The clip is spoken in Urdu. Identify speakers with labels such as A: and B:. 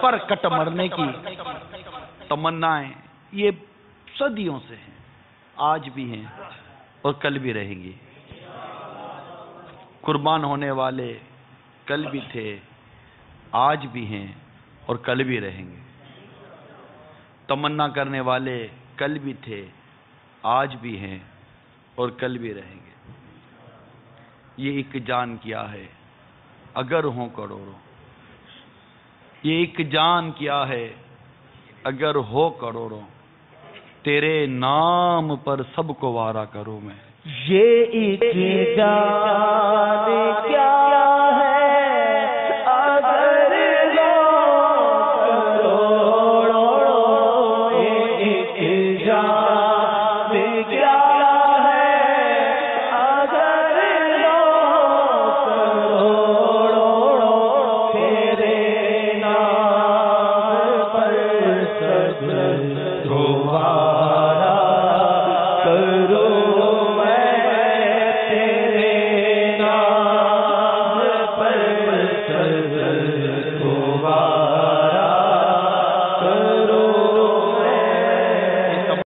A: پر کٹ مرنے کی تمنائیں یہ صدیوں سے ہیں، آج بھی ہیں اور کل بھی رہیں گی۔ قربان ہونے والے کل بھی تھے، آج بھی ہیں اور کل بھی رہیں گے۔ تمنا کرنے والے کل بھی تھے، آج بھی ہیں اور کل بھی رہیں گے۔ یہ ایک جان کیا ہے اگر ہوں کروڑوں، یہ ایک جان کیا ہے اگر ہو کروڑوں، تیرے نام پر سب کو وارا کروں میں۔
B: یہ ایک جان کیا ہے اگر ہو کروڑوں، یہ ایک جان کیا ہے اگر ہو کروڑوں، تیرے نام پر سب کو وارا کروں